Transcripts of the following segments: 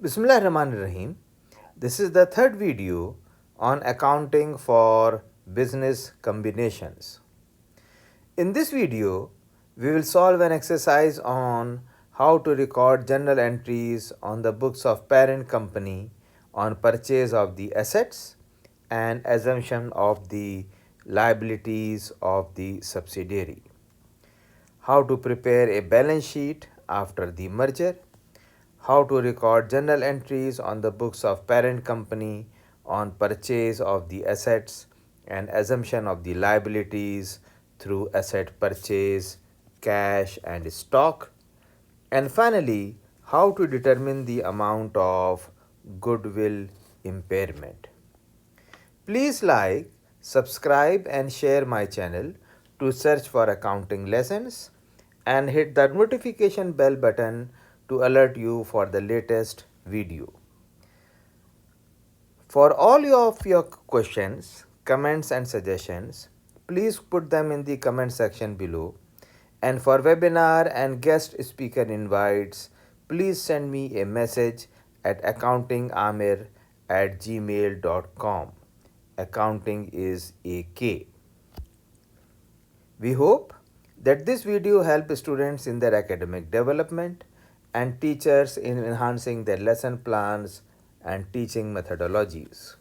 Bismillahirrahmanirrahim. This is the third video on accounting for business combinations. In this video, we will solve an exercise on how to record journal entries on the books of parent company on purchase of the assets and assumption of the liabilities of the subsidiary. How to prepare a balance sheet after the merger, how to record journal entries on the books of parent company on purchase of the assets and assumption of the liabilities through asset purchase, cash and stock, and finally, how to determine the amount of goodwill impairment. Please like, subscribe and share my channel to search for accounting lessons and hit the notification bell button to alert you for the latest video. For all of your questions, comments and suggestions, please put them in the comment section below. And for webinar and guest speaker invites, please send me a message at accountingamir@gmail.com. Accounting is AK. We hope that this video helps students in their academic development and teachers in enhancing their lesson plans and teaching methodologies.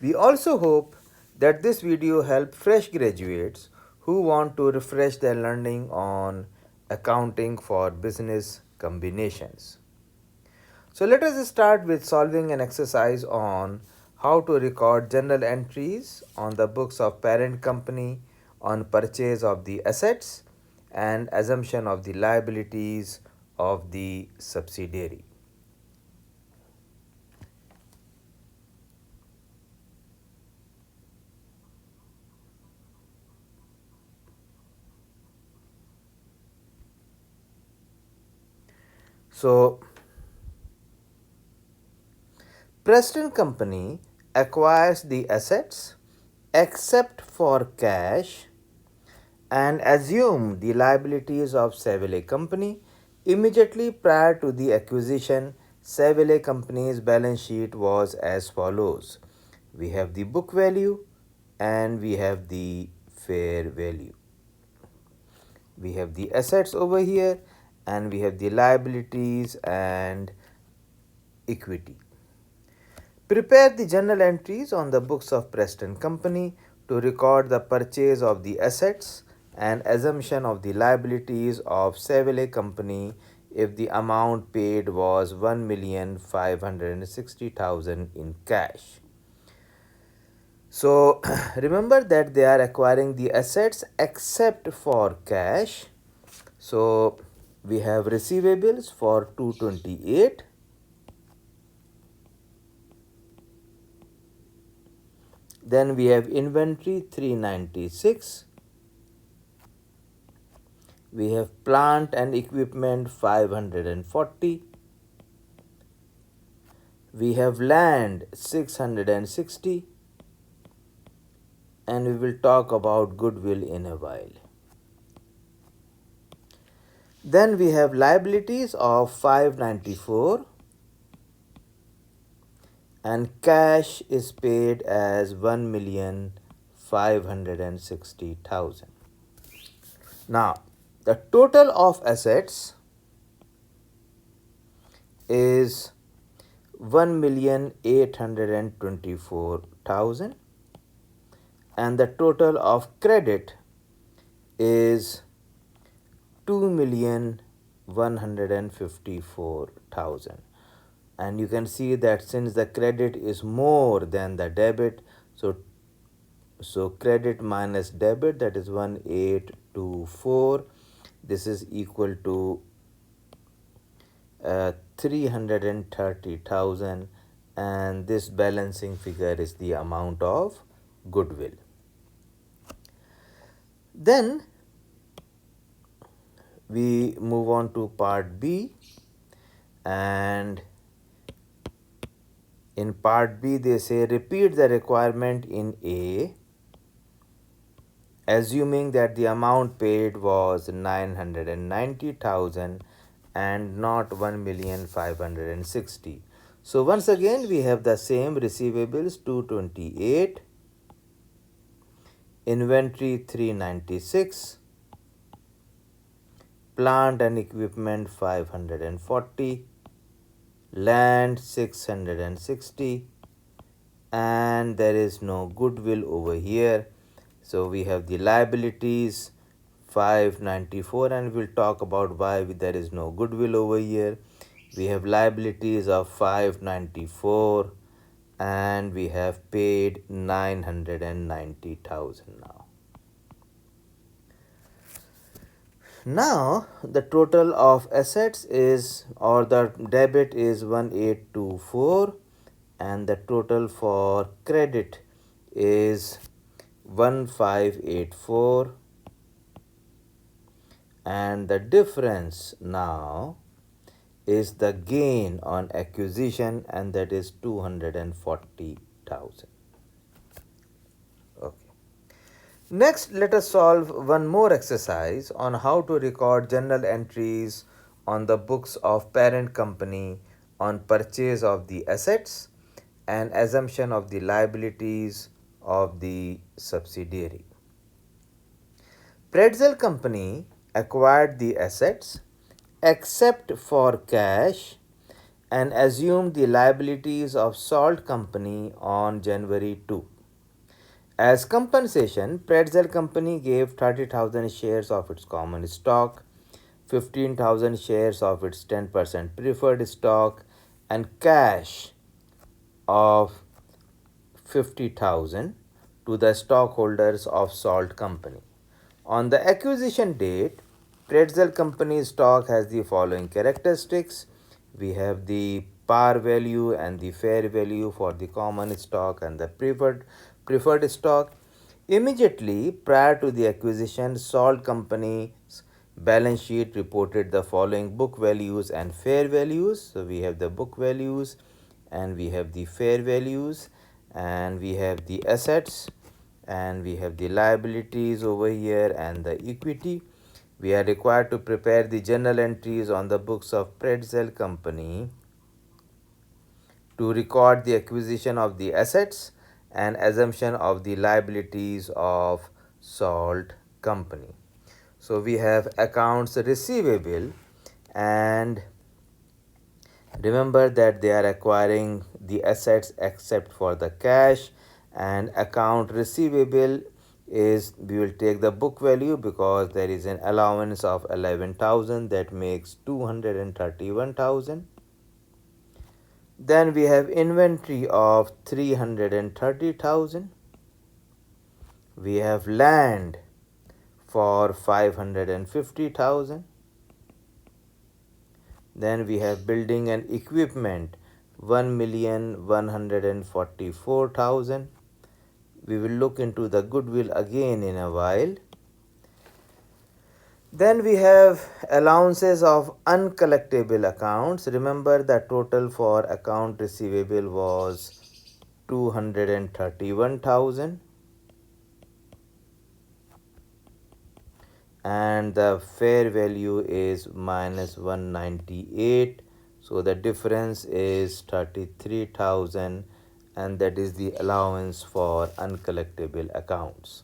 We also hope that this video helps fresh graduates who want to refresh their learning on accounting for business combinations. So let us start with solving an exercise on how to record journal entries on the books of parent company on purchase of the assets and assumption of the liabilities of the subsidiary. So, Preston Company acquires the assets except for cash and assumed the liabilities of Savile Company. Immediately prior to the acquisition, Savile Company's balance sheet was as follows. We have the book value and we have the fair value. We have the assets over here and we have the liabilities and equity. Prepare the journal entries on the books of Preston Company to record the purchase of the assets and assumption of the liabilities of Savile Company if the amount paid was 1,560,000 in cash. So remember that they are acquiring the assets except for cash. So we have receivables for 228. Then we have inventory 396. We have plant and equipment 540. We have land 660. And we will talk about goodwill in a while. Then we have liabilities of 594 and cash is paid as 1,560,000. Now, the total of assets is 1,824,000 and the total of credit is 2,154,000. And you can see that since the credit is more than the debit, so credit minus debit, that is 1,824, this is equal to 330,000, and this balancing figure is the amount of goodwill. Then we move on to part B, and in part B they say repeat the requirement in A, assuming that the amount paid was 990,000 and not 1,560,000. So once again we have the same receivables 228, inventory 396, plant and equipment 540, land 660, and there is no goodwill over here. So we have the liabilities 594, and we'll talk about why there is no goodwill over here. We have liabilities of 594, and we have paid 990,000 now. Now the total of assets is, or the debit is 1824, and the total for credit is 1584, and the difference now is the gain on acquisition, and that is 240,000. Okay. Next, let us solve one more exercise on how to record journal entries on the books of parent company on purchase of the assets and assumption of the liabilities of the subsidiary. Pretzel company acquired the assets except for cash and assumed the liabilities of salt company on January 2. As compensation, Pretzel Company gave 30,000 shares of its common stock, 15,000 shares of its 10% preferred stock, and cash of 50,000 to the stockholders of Salt Company. On the acquisition date, Pretzel Company stock has the following characteristics. We have the par value and the fair value for the common stock and the preferred stock. Immediately prior to the acquisition, Salt Company's balance sheet reported the following book values and fair values. So we have the book values and we have the fair values, and we have the assets and we have the liabilities over here and the equity. We are required to prepare the journal entries on the books of Pretzel Company to record the acquisition of the assets and assumption of the liabilities of Salt Company. So we have accounts receivable, and remember that they are acquiring the assets except for the cash, and account receivable is, we will take the book value because there is an allowance of 11,000, that makes 231,000. Then we have inventory of 330,000. We have land for 550,000. Then we have building and equipment 1,144,000. We will look into the goodwill again in a while. Then we have allowances of uncollectible accounts. Remember the total for account receivable was 231,000, and the fair value is minus 198. So the difference is 33,000, and that is the allowance for uncollectible accounts.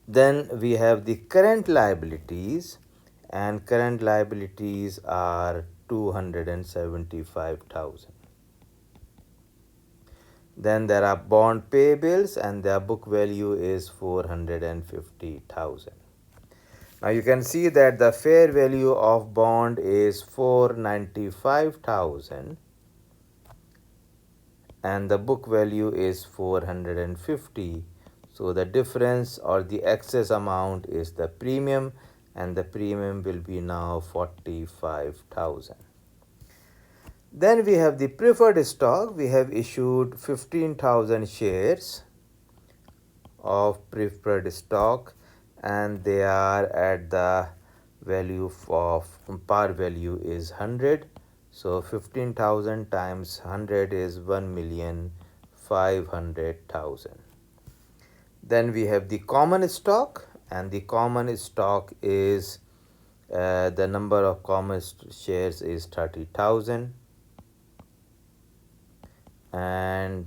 Then we have the current liabilities, and current liabilities are 275,000. Then there are bond payables, and their book value is 450,000. Now you can see that the fair value of bond is 495,000 and the book value is 450. So the difference or the excess amount is the premium, and the premium will be now 45,000. Then we have the preferred stock. We have issued 15,000 shares of preferred stock, and they are at the value of par value is 100. So 15,000 times 100 is 1,500,000. Then we have the common stock, and the common stock is the number of common shares is 30,000, and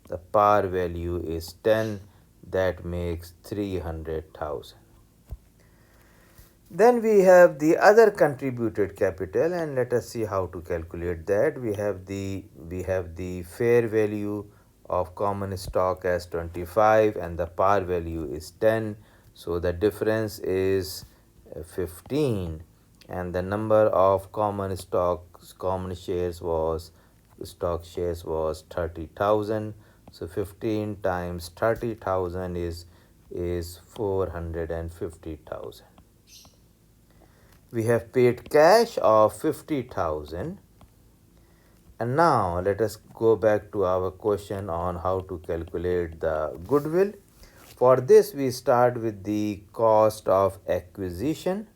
the par value is 10, that makes 300,000. Then we have the other contributed capital, and let us see how to calculate that. We have the fair value of common stock as 25 and the par value is 10, so the difference is 15, and the number of common stock shares was 30,000. So 15 times 30,000 is 450,000. We have paid cash of 50,000, and now let us go back to our question on how to calculate the goodwill. For this we start with the cost of acquisition,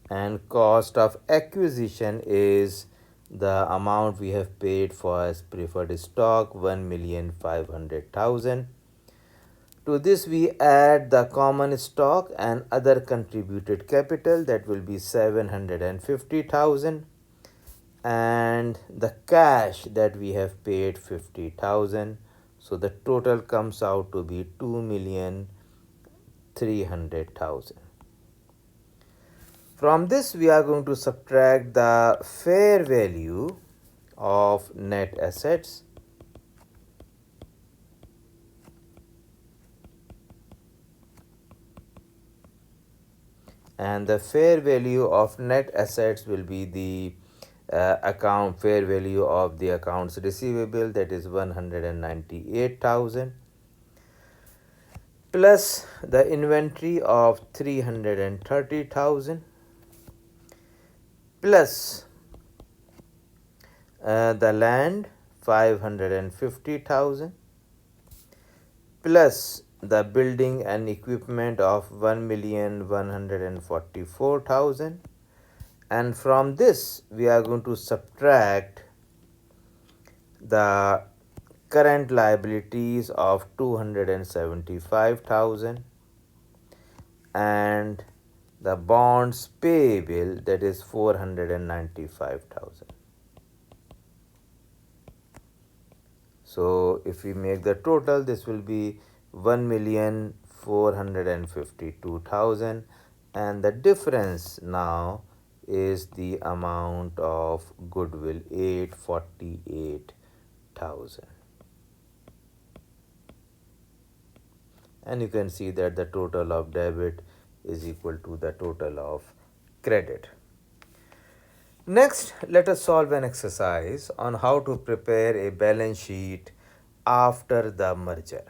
and cost of acquisition is the amount we have paid for as preferred stock, 1,500,000. To this we add the common stock and other contributed capital, that will be 750,000, and the cash that we have paid 50,000. So the total comes out to be 2,300,000. From this we are going to subtract the fair value of net assets, and the fair value of net assets will be the account fair value of the accounts receivable, that is 198,000, plus the inventory of 330,000, plus the land 550,000, plus the building and equipment of 1,144,000, and from this we are going to subtract the current liabilities of 275,000 and the bonds payable, that is 495,000. So if we make the total, this will be 1,452,000, and the difference now is the amount of goodwill, 848,000. And you can see that the total of debit is equal to the total of credit. Next, let us solve an exercise on how to prepare a balance sheet after the merger.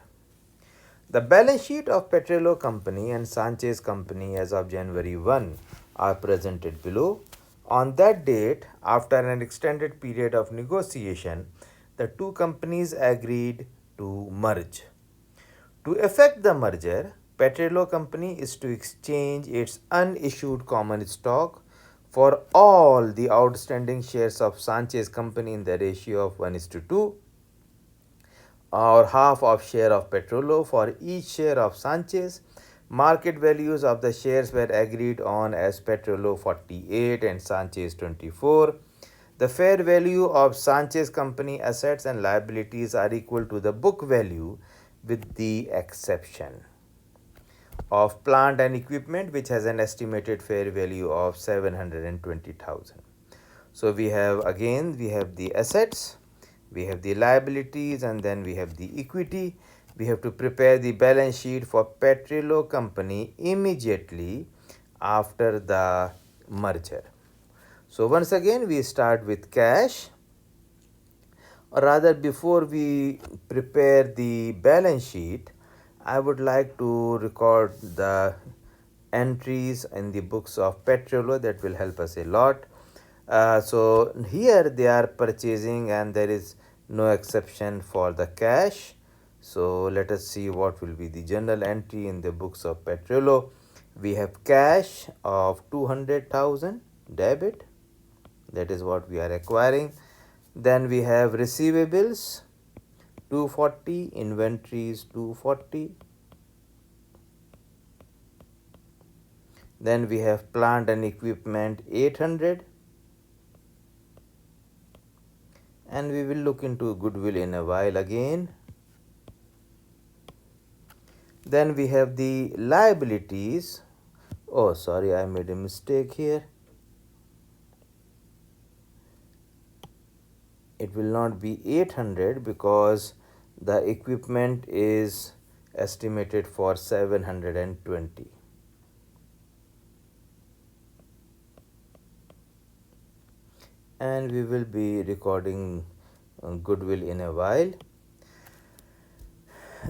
The balance sheet of Petrello Company and Sanchez Company as of January 1 are presented below. On that date, after an extended period of negotiation, the two companies agreed to merge. To effect the merger, Petrello Company is to exchange its unissued common stock for all the outstanding shares of Sanchez Company in the ratio of 1:2, or half of share of Petrollo for each share of Sanchez. Market values of the shares were agreed on as Petrollo 48 and Sanchez 24. The fair value of Sanchez Company assets and liabilities are equal to the book value, with the exception of plant and equipment, which has an estimated fair value of 720,000. So we have the assets, we have the liabilities, and then we have the equity. We have to prepare the balance sheet for Petrello Company immediately after the merger. So once again we start with cash, or rather before we prepare the balance sheet, I would like to record the entries in the books of Petrollo. That will help us a lot. So here they are purchasing and there is no exception for the cash. So let us see what will be the general entry in the books of Petrollo. We have cash of 200,000 debit, that is what we are acquiring. Then we have receivables 240, inventories 240. Then we have plant and equipment 800, and we will look into goodwill in a while again. Then we have the liabilities. Oh, sorry, I made a mistake here. It will not be 800 because the equipment is estimated for 720. And we will be recording goodwill in a while.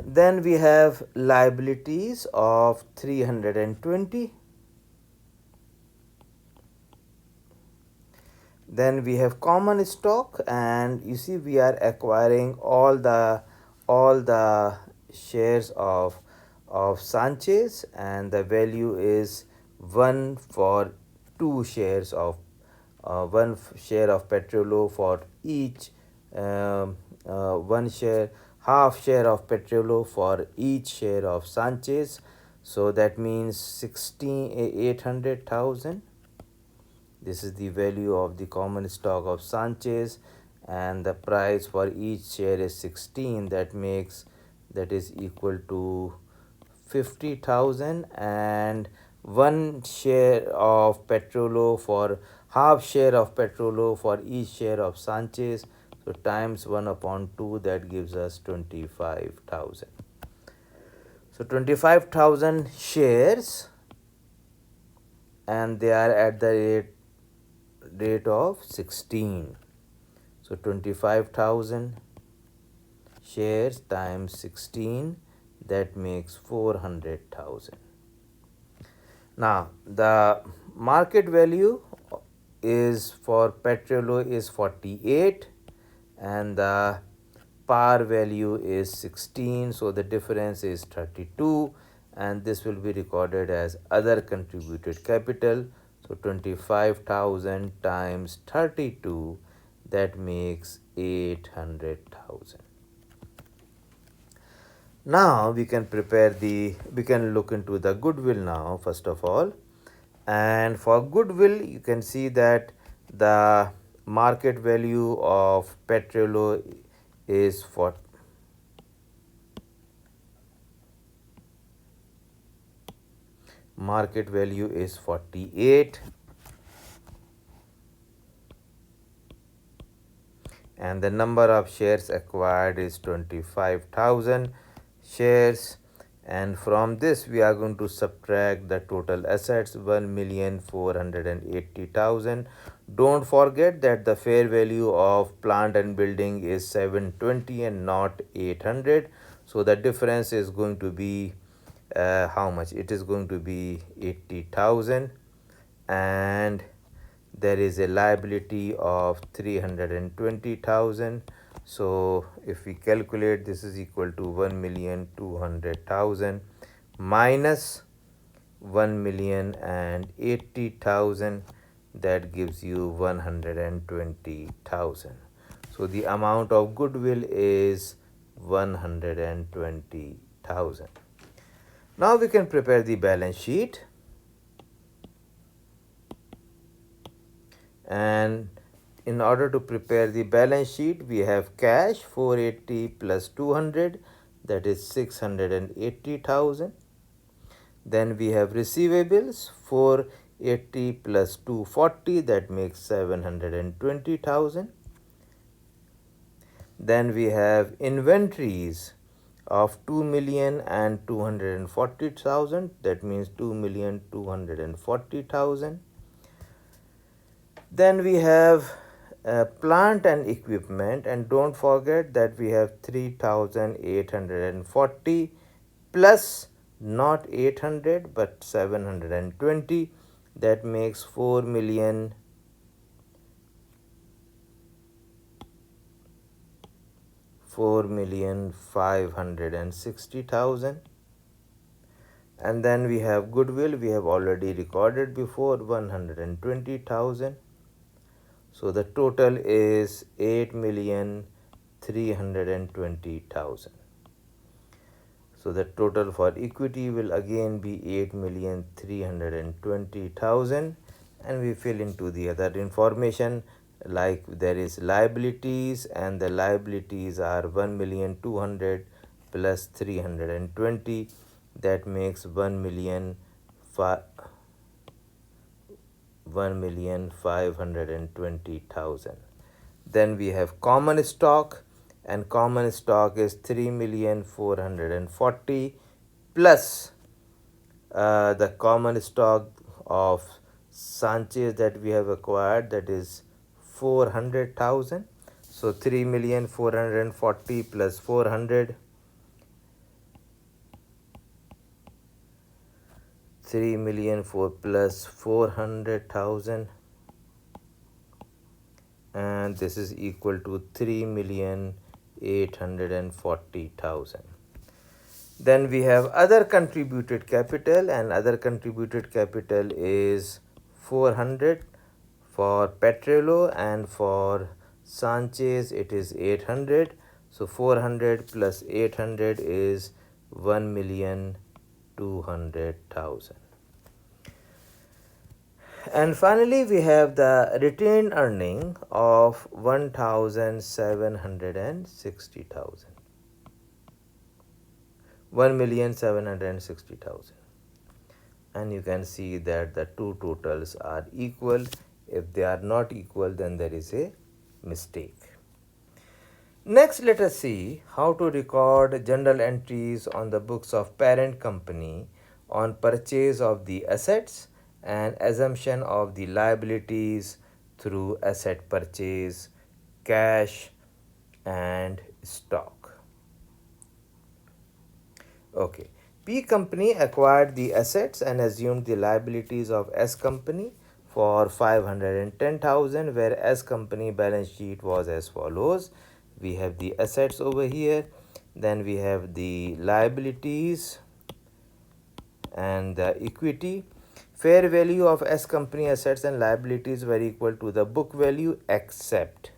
Then we have liabilities of 320. Then we have common stock, and you see we are acquiring all the shares of Sanchez, and the value is 1 for 2 shares of 1 share of Petrolo for each 1 share, half share of Petrolo for each share of Sanchez. So that means 800,000. This is the value of the common stock of Sanchez, and the price for each share is 16. That is equal to 50,000, and 1 share of Petrolo for half share of Petrolo for each share of Sanchez. So times 1 upon 2, that gives us 25,000. So 25,000 shares, and they are at the rate of 16. So 25,000 shares times 16, that makes 400,000. Now the market value is for Petrolo is 48, and the par value is 16, so the difference is 32, and this will be recorded as other contributed capital. So 25,000 times 32, that makes 800,000. Now we can look into the goodwill now first of all. And for goodwill, you can see that the market value of Petrolo is for market value is 48, and the number of shares acquired is 25,000 shares, and from this we are going to subtract the total assets 1,480,000. Don't forget that the fair value of plant and building is 720 and not 800, so the difference is going to be how much? It is going to be 80,000, and there is a liability of 320,000. So if we calculate, this is equal to 1,200,000 minus 1,080,000, that gives you 120,000. So the amount of goodwill is 120,000. Now we can prepare the balance sheet, and in order to prepare the balance sheet, we have cash 480 plus 200, that is 680,000. Then we have receivables 480 plus 240, that makes 720,000. Then we have inventories of 2,240,000, that means 2,240,000. Then we have plant and equipment, and don't forget that we have 3,840 plus not 800 but 720, that makes 4,560,000. And then we have goodwill, we have already recorded before, 120,000. So the total is 8,320,000. So the total for equity will again be 8,320,000, and we fill into the other information, like there is liabilities, and the liabilities are 1,200,000 plus 320, that makes 1,520,000. Then we have common stock, and common stock is 3,440 plus the common stock of Sanchez that we have acquired, that is 400,000. So 3,440,000 plus 400, 3,000,004 plus 400,000, and this is equal to 3,840,000. Then we have other contributed capital, and other contributed capital is 400 for Petrolo, and for Sanchez it is 800. So 400 plus 800 is 1,200,000. And finally, we have the retained earning of 1,760,000. 1,760,000. And you can see that the two totals are equal. If they are not equal, then there is a mistake. Next, let us see how to record journal entries on the books of parent company on purchase of the assets and assumption of the liabilities through asset purchase, cash, and stock. Okay, P company acquired the assets and assumed the liabilities of S company for 510,000, where S company balance sheet was as follows. We have the assets over here, then we have the liabilities and the equity. Fair value of S company assets and liabilities were equal to the book value except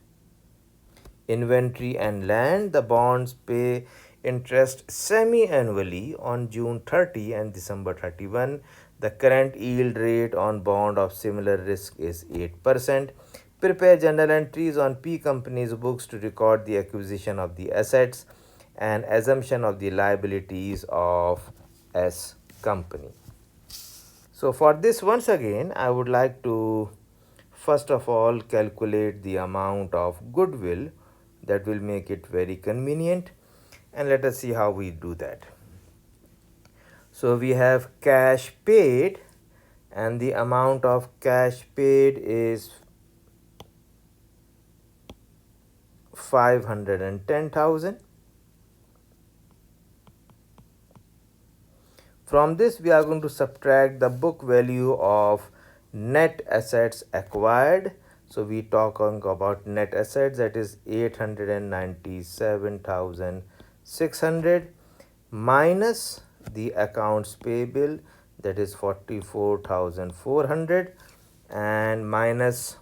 inventory and land. The bonds pay interest semi-annually on June 30 and December 31. The current yield rate on bond of similar risk is 8%. Prepare journal entries on P company's books to record the acquisition of the assets and assumption of the liabilities of S company. So for this, once again, I would like to first of all calculate the amount of goodwill. That will make it very convenient, and let us see how we do that. So we have cash paid, and the amount of cash paid is 510,000. From this, we are going to subtract the book value of net assets acquired. So we talking about net assets, that is 897,600 minus the accounts payable, that is 44,400, and minus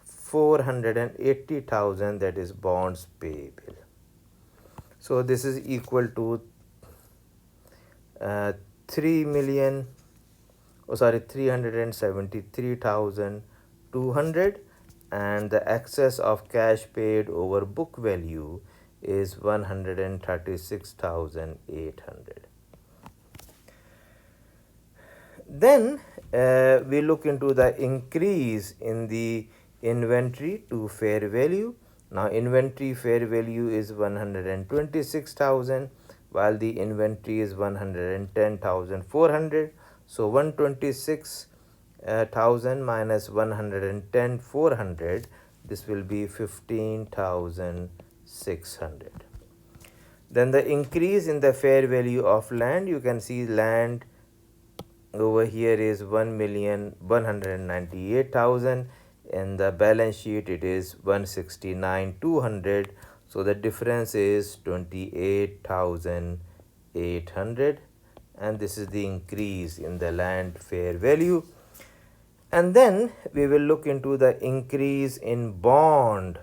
480,000, that is bonds payable. So this is equal to 373,200, and the excess of cash paid over book value is 136,800. Then we look into the increase in the inventory to fair value. Now inventory fair value is 126,000, while the inventory is 110,400. So 126,000 minus 110,400, this will be 15,600. Then the increase in the fair value of land, you can see land over here is 1,198,000. In the balance sheet it is 169,200. So the difference is 28,800. 800, and this is the increase in the land fair value. And then we will look into the increase in bond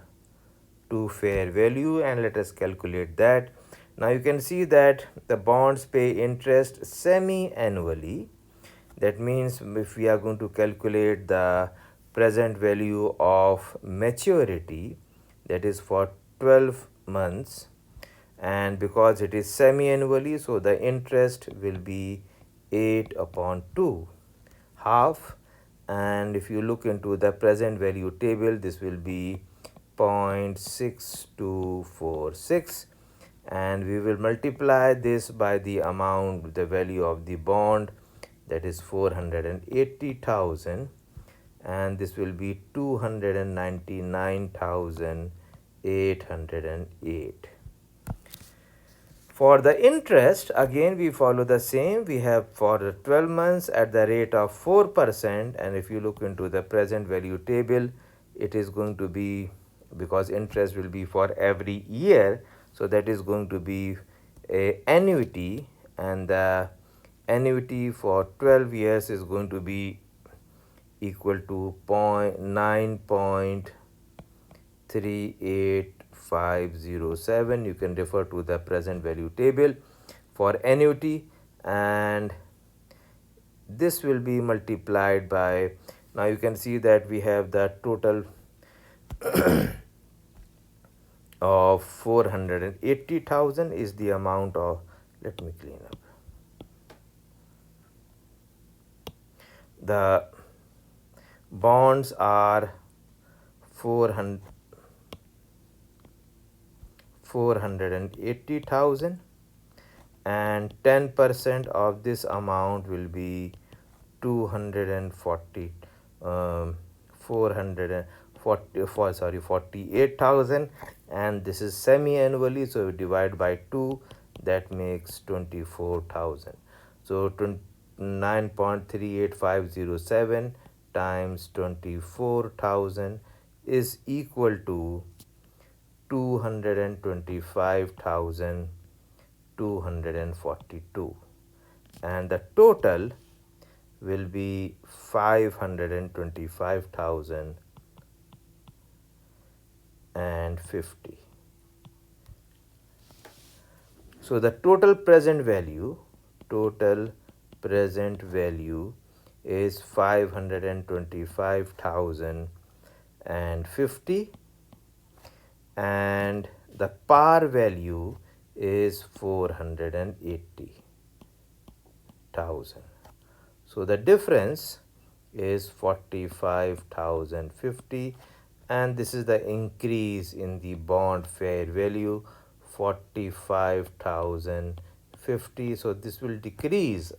to fair value, and let us calculate that. Now you can see that the bonds pay interest semi-annually. That means if we are going to calculate the present value of maturity, that is for 12 months, and because it is semi-annually, so the interest will be 8 upon 2, half. And if you look into the present value table, this will be 0.6246, and we will multiply this by the amount, the value of the bond, that is 480,000, and this will be 299,808. For the interest, again we follow the same. We have for the 12 months at the rate of 4%, and if you look into the present value table, it is going to be, because interest will be for every year, so that is going to be a annuity, and the annuity for 12 years is going to be equal to 9.38507. You can refer to the present value table for annuity, and this will be multiplied by, now you can see that we have the total of 480,000 is the amount of, let me clean up, the bonds are 480,000, and 10% of this amount will be 240 48,000, and this is semi-annually, so we divide by 2, that makes 24,000. So 9.38507 times 24,000 is equal to 225,242, and the total will be 525,050. So the total present value is 525,050, and the par value is 480,000. So the difference is 45,050, and this is the increase in the bond fair value, 45,050. So this will decrease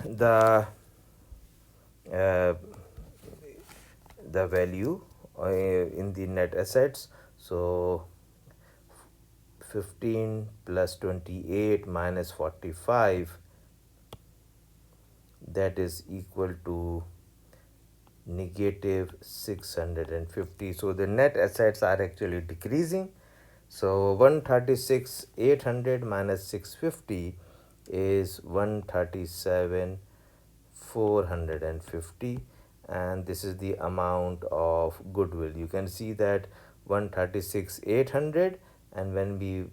the value in the net assets. So 15 plus 28 minus 45, that is equal to negative 650. So the net assets are actually decreasing. So 136,800 minus 650 is 137,450, and this is the amount of goodwill. You can see that 136,800, and when we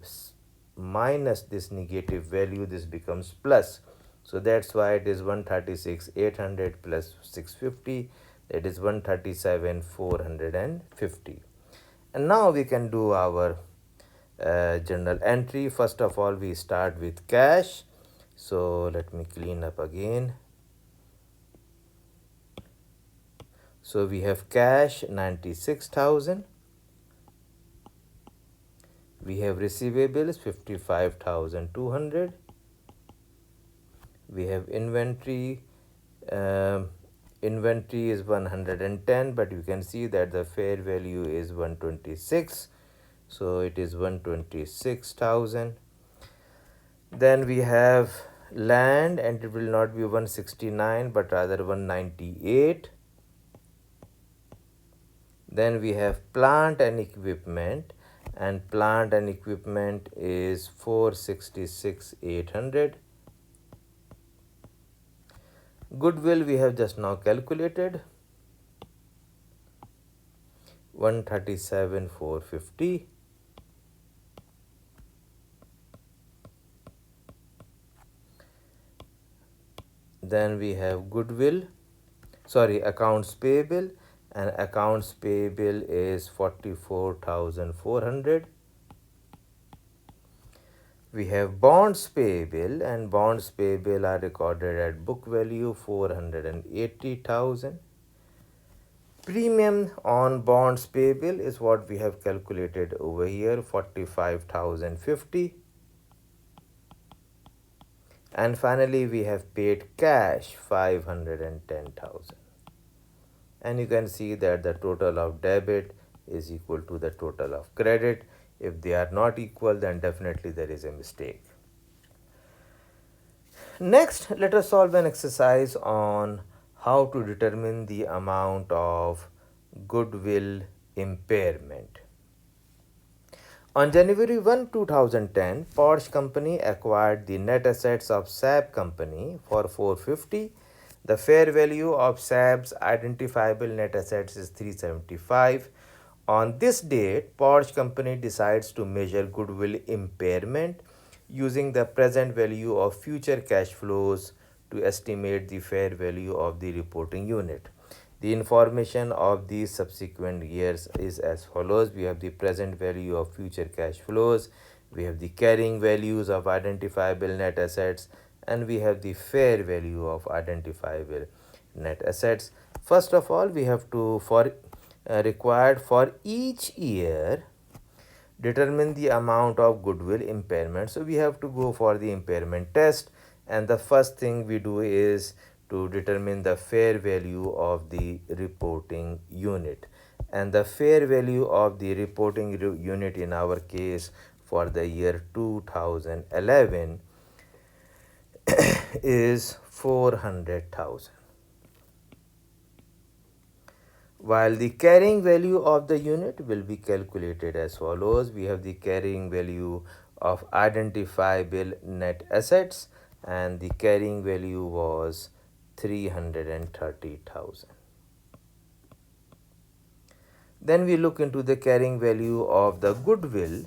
minus this negative value, this becomes plus. So that's why it is 136,800 plus 650, that is 137,450. And now we can do our journal entry. First of all, we start with cash. So let me clean up again. So we have cash 96,000. We have receivables 55,200. We have inventory. Inventory is 110, but you can see that the fair value is 126. So it is 126,000. Then we have land, and it will not be 169 but rather 198. Then we have plant and equipment, and plant and equipment is 466,800. Goodwill we have just now calculated, 137,450. Then we have accounts payable, and accounts payable is 44,400. We have bonds payable, and bonds payable are recorded at book value 480,000. Premium on bonds payable is what we have calculated over here, 45,050. And finally we have paid cash 510,000. And you can see that the total of debit is equal to the total of credit. If they are not equal, then definitely there is a mistake. Next, let us solve an exercise on how to determine the amount of goodwill impairment. On January 1, 2010, Porsche Company acquired the net assets of SAB Company for 450. The fair value of SAB's identifiable net assets is 375. On this date, Porsche Company decides to measure goodwill impairment using the present value of future cash flows to estimate the fair value of the reporting unit. The information of these subsequent years is as follows. We have the present value of future cash flows, we have the carrying values of identifiable net assets, and we have the fair value of identifiable net assets. First of all, we have to required for each year determine the amount of goodwill impairment. So we have to go for the impairment test, and the first thing we do is to determine the fair value of the reporting unit. And the fair value of the reporting unit in our case for the year 2011 is 400,000. While the carrying value of the unit will be calculated as follows. We have the carrying value of identifiable net assets, and the carrying value was 330,000. Then we look into the carrying value of the goodwill,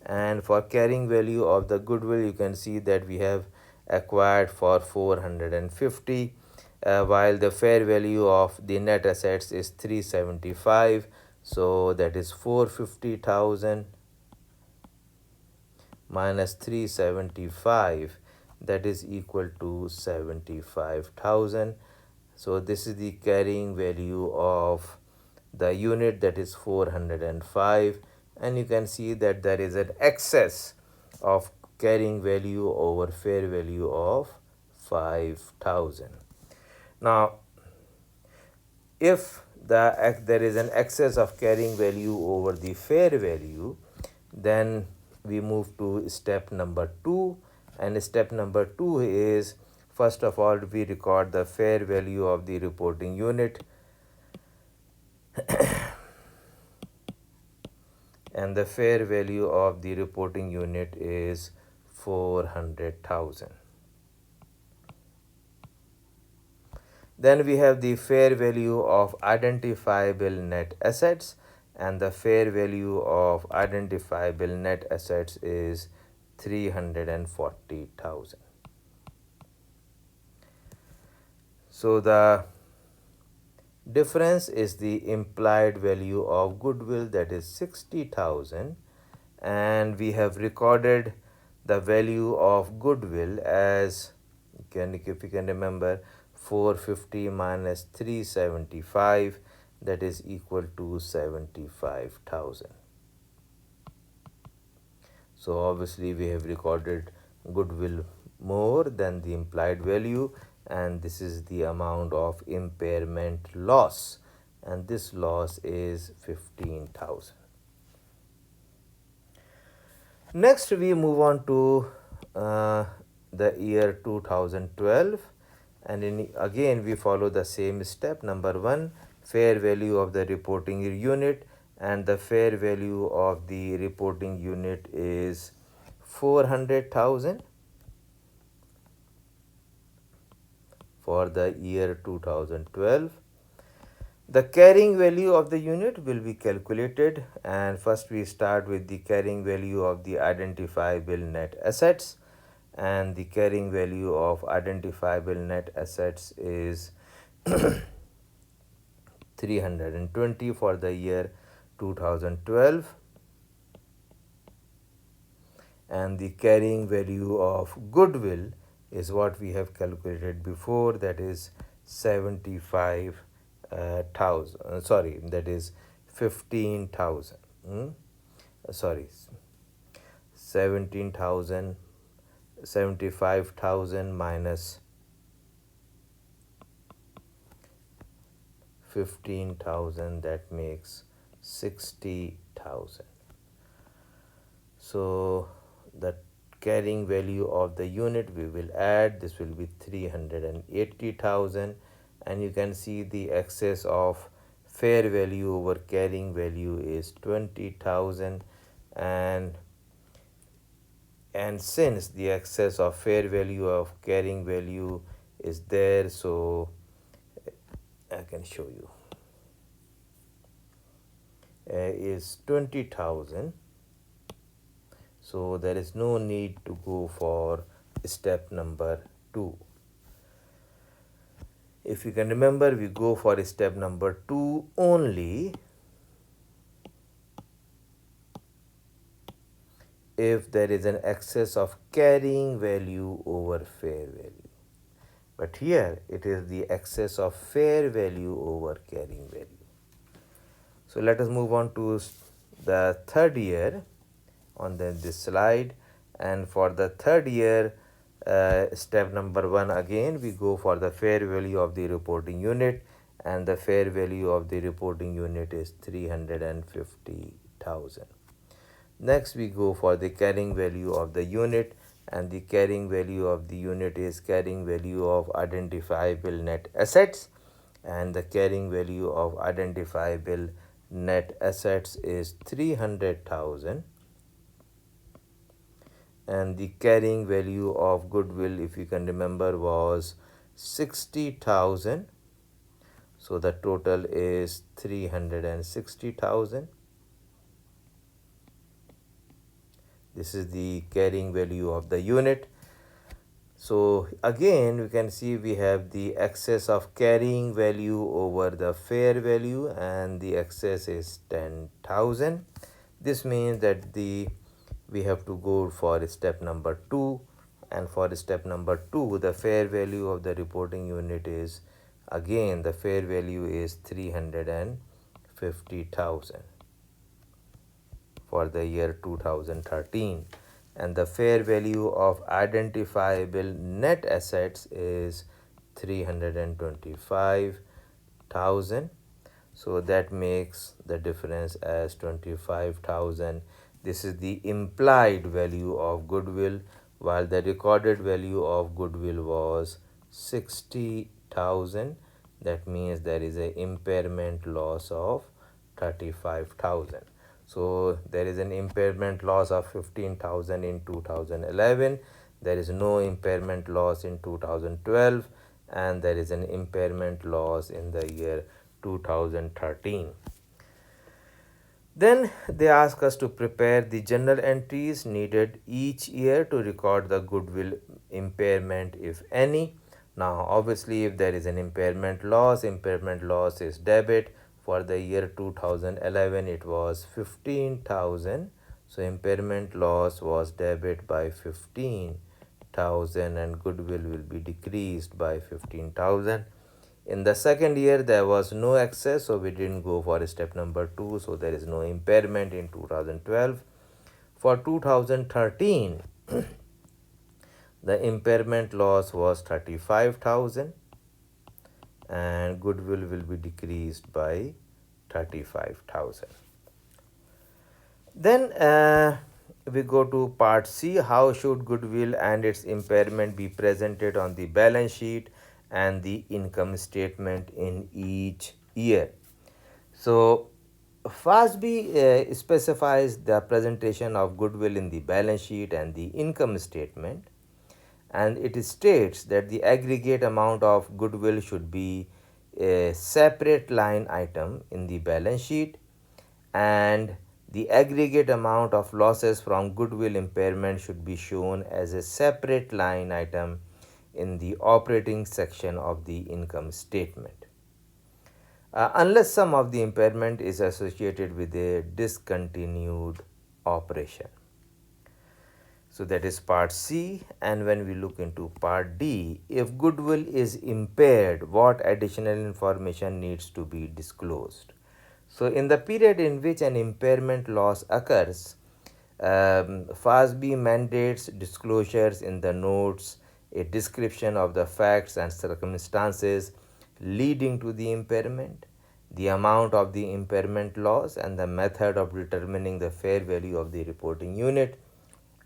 and for carrying value of the goodwill you can see that we have acquired for 450, while the fair value of the net assets is 375. So that is 450,000 minus 375, that is equal to 75,000. So this is the carrying value of the unit, that is 405, and you can see that there is an excess of carrying value over fair value of 5,000. Now, if there is an excess of carrying value over the fair value, then we move to step number 2, and step number 2 is, first of all, we record the fair value of the reporting unit, and the fair value of the reporting unit is 400,000. Then we have the fair value of identifiable net assets, and the fair value of identifiable net assets is 340,000. So the difference is the implied value of goodwill, that is 60,000, and we have recorded the value of goodwill as, if you can remember, 450 minus 375, that is equal to 75,000. So obviously we have recorded goodwill more than the implied value, and this is the amount of impairment loss, and this loss is 15,000. Next we move on to the year 2012, and again we follow the same step. Number 1, fair value of the reporting unit, and the fair value of the reporting unit is 400,000 for the year 2012. The carrying value of the unit will be calculated, and first we start with the carrying value of the identifiable net assets, and the carrying value of identifiable net assets is 320 for the year 2012, and the carrying value of goodwill is what we have calculated before, that is 75,000, sorry, that is 15,000, sorry, 17,000, 75,000 minus 15,000, that makes 60,000. So the carrying value of the unit we will add, this will be 380,000, and you can see the excess of fair value over carrying value is 20,000, and since the excess of fair value of carrying value is there, so I can show you, is 20,000. So there is no need to go for step number 2. If you can remember, we go for step number 2 only if there is an excess of carrying value over fair value. But here it is the excess of fair value over carrying value. So let us move on to the third year on this slide, and for the third year, step number 1, again we go for the fair value of the reporting unit, and the fair value of the reporting unit is 350,000. Next we go for the carrying value of the unit, and the carrying value of the unit is carrying value of identifiable net assets, and the carrying value of identifiable net assets is 300,000, and the carrying value of goodwill, if you can remember, was 60,000. So the total is 360,000. This is the carrying value of the unit. So again we can see we have the excess of carrying value over the fair value, and the excess is 10,000. This means that we have to go for step number 2, and for step number 2 the fair value of the reporting unit is, again the fair value is 350,000 for the year 2013, and the fair value of identifiable net assets is 325,000. So that makes the difference as 25,000. This is the implied value of goodwill, while the recorded value of goodwill was 60,000. That means there is an impairment loss of 35,000. So there is an impairment loss of 15,000 in 2011. There is no impairment loss in 2012, and there is an impairment loss in the year 2013. Then they ask us to prepare the journal entries needed each year to record the goodwill impairment, if any. Now obviously if there is an impairment loss is debit. For the year 2011 it was 15,000. So impairment loss was debit by 15,000, and goodwill will be decreased by 15,000. In the second year there was no excess, so we didn't go for step number 2, so there is no impairment in 2012. For 2013 the impairment loss was 35,000, and goodwill will be decreased by 35,000. Then we go to part C. How should goodwill and its impairment be presented on the balance sheet and the income statement in each year? So FASB specifies the presentation of goodwill in the balance sheet and the income statement, and it states that the aggregate amount of goodwill should be a separate line item in the balance sheet, and the aggregate amount of losses from goodwill impairment should be shown as a separate line item in the operating section of the income statement, unless some of the impairment is associated with a discontinued operation. So that is part C. And when we look into part D, if goodwill is impaired, what additional information needs to be disclosed? So in the period in which an impairment loss occurs, FASB mandates disclosures in the notes, a description of the facts and circumstances leading to the impairment, the amount of the impairment loss, and the method of determining the fair value of the reporting unit,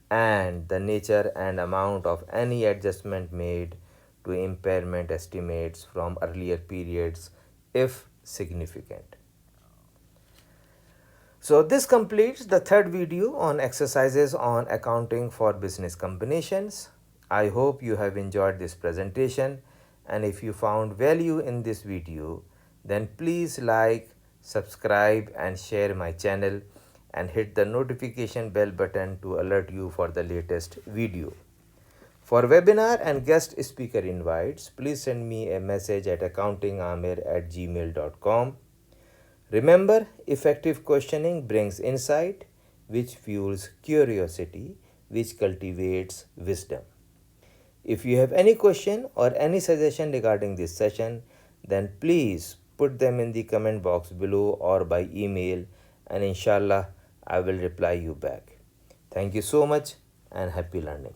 and the nature and amount of any adjustment made to impairment estimates from earlier periods if significant. So this completes the third video on exercises on accounting for business combinations. I hope you have enjoyed this presentation, and if you found value in this video, then please like, subscribe and share my channel, and hit the notification bell button to alert you for the latest video. For webinar and guest speaker invites, please send me a message at accountingamir@gmail.com. Remember, effective questioning brings insight, which fuels curiosity, which cultivates wisdom. If you have any question or any suggestion regarding this session, then please put them in the comment box below or by email, and inshallah I will reply you back. Thank you so much and happy learning.